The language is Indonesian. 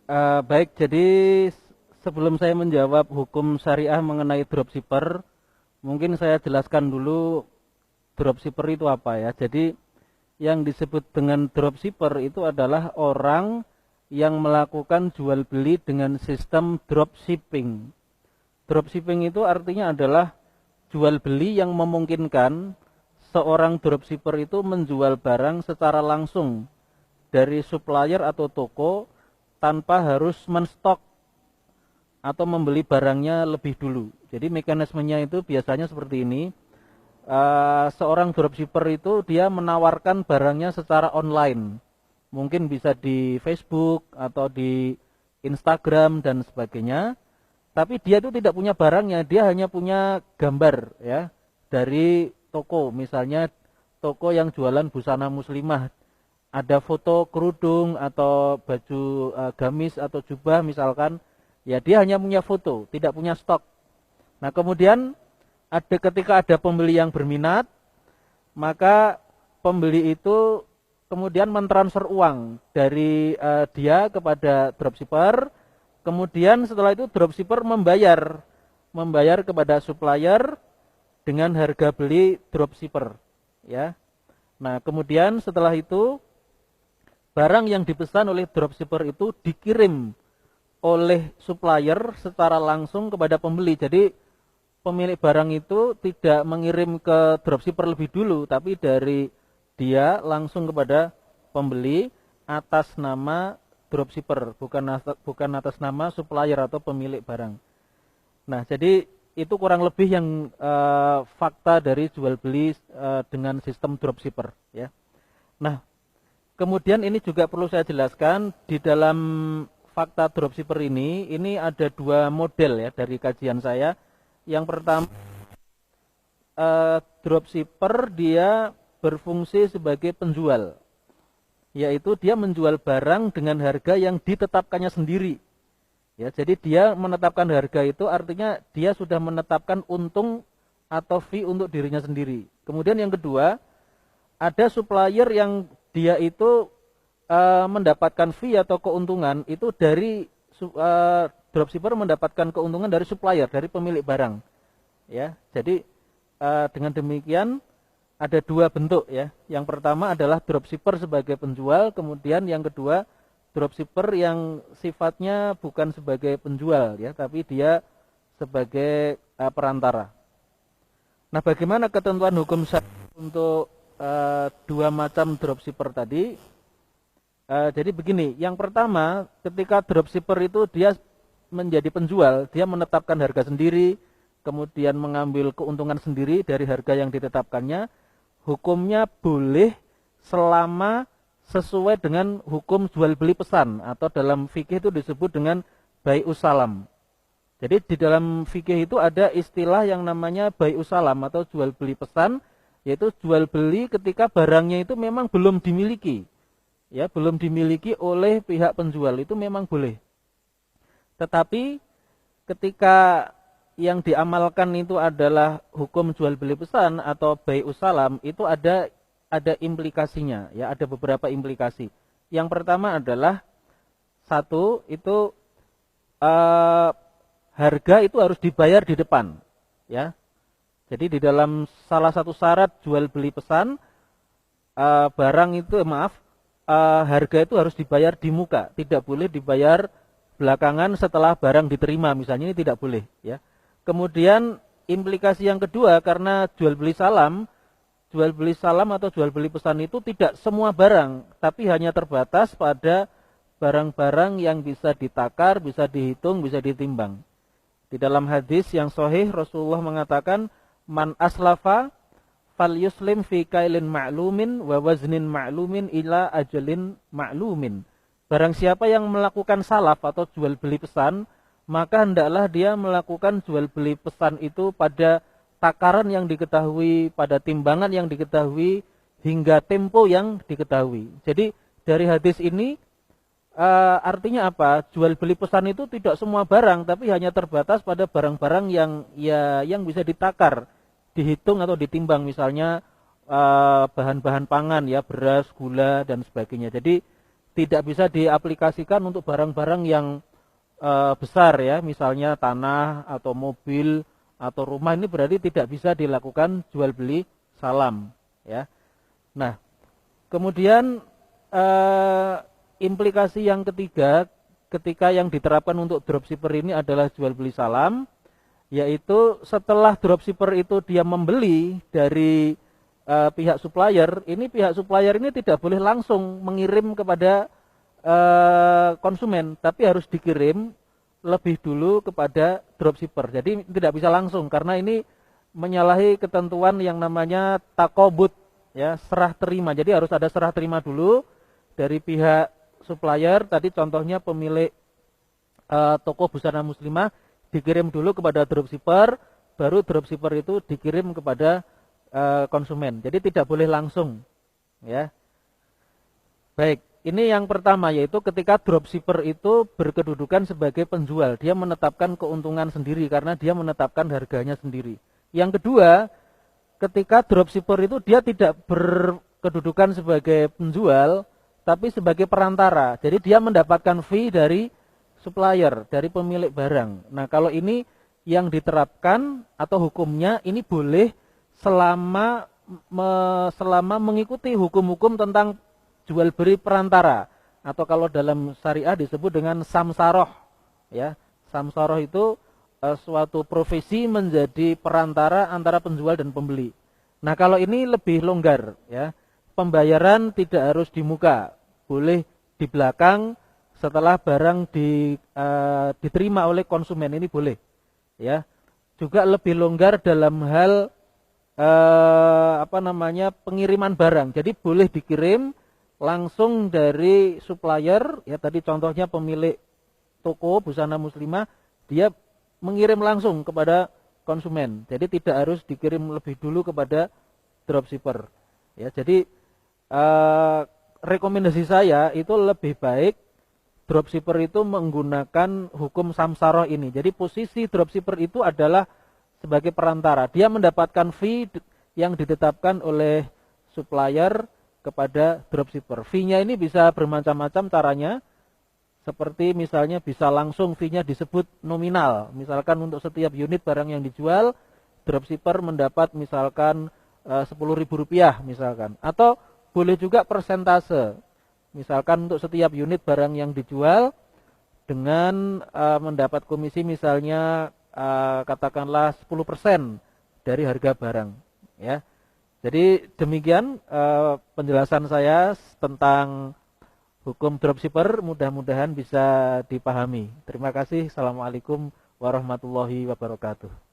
Baik, jadi sebelum saya menjawab hukum syariah mengenai dropshipper, mungkin saya jelaskan dulu dropshipper itu apa ya. Jadi yang disebut dengan dropshipper itu adalah orang yang melakukan jual beli dengan sistem dropshipping. Dropshipping itu artinya adalah jual beli yang memungkinkan seorang dropshipper itu menjual barang secara langsung dari supplier atau toko tanpa harus menstok atau membeli barangnya lebih dulu. Jadi mekanismenya itu biasanya seperti ini. Seorang dropshipper itu dia menawarkan barangnya secara online. Mungkin bisa di Facebook atau di Instagram dan sebagainya. Tapi dia itu tidak punya barangnya, dia hanya punya gambar ya dari toko. Misalnya toko yang jualan busana muslimah, ada foto kerudung atau baju gamis atau jubah misalkan, ya dia hanya punya foto, tidak punya stok. Nah kemudian ketika ada pembeli yang berminat, maka pembeli itu kemudian mentransfer uang dari dia kepada dropshipper. Kemudian setelah itu dropshipper membayar kepada supplier dengan harga beli dropshipper, ya. Nah kemudian setelah itu barang yang dipesan oleh dropshipper itu dikirim oleh supplier secara langsung kepada pembeli. Jadi pemilik barang itu tidak mengirim ke dropshipper lebih dulu, tapi dari dia langsung kepada pembeli atas nama dropshipper, bukan atas nama supplier atau pemilik barang. Nah, jadi itu kurang lebih yang fakta dari jual beli dengan sistem dropshipper, ya. Nah, kemudian ini juga perlu saya jelaskan di dalam fakta dropshipper ini ada dua model ya dari kajian saya. Yang pertama, dropshipper dia berfungsi sebagai penjual, yaitu dia menjual barang dengan harga yang ditetapkannya sendiri. Ya, jadi dia menetapkan harga itu artinya dia sudah menetapkan untung atau fee untuk dirinya sendiri. Kemudian yang kedua, ada supplier yang dia itu mendapatkan fee atau keuntungan itu dari dropshipper mendapatkan keuntungan dari supplier, dari pemilik barang. Ya, jadi dengan demikian ada dua bentuk ya. Yang pertama adalah dropshipper sebagai penjual, kemudian yang kedua dropshipper yang sifatnya bukan sebagai penjual ya, tapi dia sebagai perantara. Nah, bagaimana ketentuan hukum syariah untuk dua macam dropshipper tadi? Jadi begini, yang pertama ketika dropshipper itu dia menjadi penjual, dia menetapkan harga sendiri, kemudian mengambil keuntungan sendiri dari harga yang ditetapkannya. Hukumnya boleh selama sesuai dengan hukum jual beli pesan atau dalam fikih itu disebut dengan bai'us salam. Jadi di dalam fikih itu ada istilah yang namanya bai'us salam atau jual beli pesan, yaitu jual beli ketika barangnya itu memang belum dimiliki. Ya, belum dimiliki oleh pihak penjual itu memang boleh. Tetapi ketika yang diamalkan itu adalah hukum jual beli pesan atau bai'us salam, itu ada implikasinya ya, ada beberapa implikasi. Yang pertama adalah satu itu harga itu harus dibayar di depan ya. Jadi di dalam salah satu syarat jual beli pesan barang itu harga itu harus dibayar di muka, tidak boleh dibayar belakangan setelah barang diterima misalnya, ini tidak boleh ya. Kemudian implikasi yang kedua, karena jual beli salam atau jual beli pesan itu tidak semua barang, tapi hanya terbatas pada barang-barang yang bisa ditakar, bisa dihitung, bisa ditimbang. Di dalam hadis yang sahih Rasulullah mengatakan, man aslafa fal yuslim fi kailin ma'lumin wa waznin ma'lumin ila ajalin ma'lumin. Barang siapa yang melakukan salaf atau jual beli pesan, maka hendaklah dia melakukan jual beli pesan itu pada takaran yang diketahui, pada timbangan yang diketahui, hingga tempo yang diketahui. Jadi dari hadis ini artinya apa? Jual beli pesan itu tidak semua barang, tapi hanya terbatas pada barang-barang yang bisa ditakar, dihitung atau ditimbang, misalnya bahan-bahan pangan ya, beras, gula dan sebagainya. Jadi tidak bisa diaplikasikan untuk barang-barang yang besar ya, misalnya tanah atau mobil atau rumah. Ini berarti tidak bisa dilakukan jual beli salam ya. Nah, kemudian implikasi yang ketiga ketika yang diterapkan untuk dropshipper ini adalah jual beli salam, yaitu setelah dropshipper itu dia membeli dari pihak supplier, ini pihak supplier ini tidak boleh langsung mengirim kepada konsumen, tapi harus dikirim lebih dulu kepada dropshipper. Jadi tidak bisa langsung karena ini menyalahi ketentuan yang namanya takobut ya, serah terima. Jadi harus ada serah terima dulu dari pihak supplier. Tadi contohnya pemilik toko busana muslimah dikirim dulu kepada dropshipper, baru dropshipper itu dikirim kepada konsumen. Jadi tidak boleh langsung ya. Baik, ini yang pertama, yaitu ketika dropshipper itu berkedudukan sebagai penjual, dia menetapkan keuntungan sendiri karena dia menetapkan harganya sendiri. Yang kedua, ketika dropshipper itu dia tidak berkedudukan sebagai penjual, tapi sebagai perantara. Jadi dia mendapatkan fee dari supplier, dari pemilik barang. Nah, kalau ini yang diterapkan atau hukumnya ini boleh selama mengikuti hukum-hukum tentang jual beli perantara, atau kalau dalam syariah disebut dengan samsaroh ya. Samsaroh itu suatu profesi menjadi perantara antara penjual dan pembeli. Nah, kalau ini lebih longgar ya. Pembayaran tidak harus di muka, boleh di belakang setelah barang diterima oleh konsumen, ini boleh ya. Juga lebih longgar dalam hal pengiriman barang. Jadi boleh dikirim langsung dari supplier ya, tadi contohnya pemilik toko busana muslimah, dia mengirim langsung kepada konsumen. Jadi tidak harus dikirim lebih dulu kepada dropshipper. Ya, jadi rekomendasi saya itu lebih baik dropshipper itu menggunakan hukum samsaroh ini. Jadi posisi dropshipper itu adalah sebagai perantara. Dia mendapatkan fee yang ditetapkan oleh supplier kepada dropshipper. Fee-nya ini bisa bermacam-macam caranya. Seperti misalnya bisa langsung fee-nya disebut nominal. Misalkan untuk setiap unit barang yang dijual, dropshipper mendapat misalkan Rp10.000 misalkan. Atau boleh juga persentase. Misalkan untuk setiap unit barang yang dijual dengan mendapat komisi misalnya katakanlah 10% dari harga barang ya. Jadi demikian penjelasan saya tentang hukum dropshipper, mudah-mudahan bisa dipahami. Terima kasih. Assalamualaikum warahmatullahi wabarakatuh.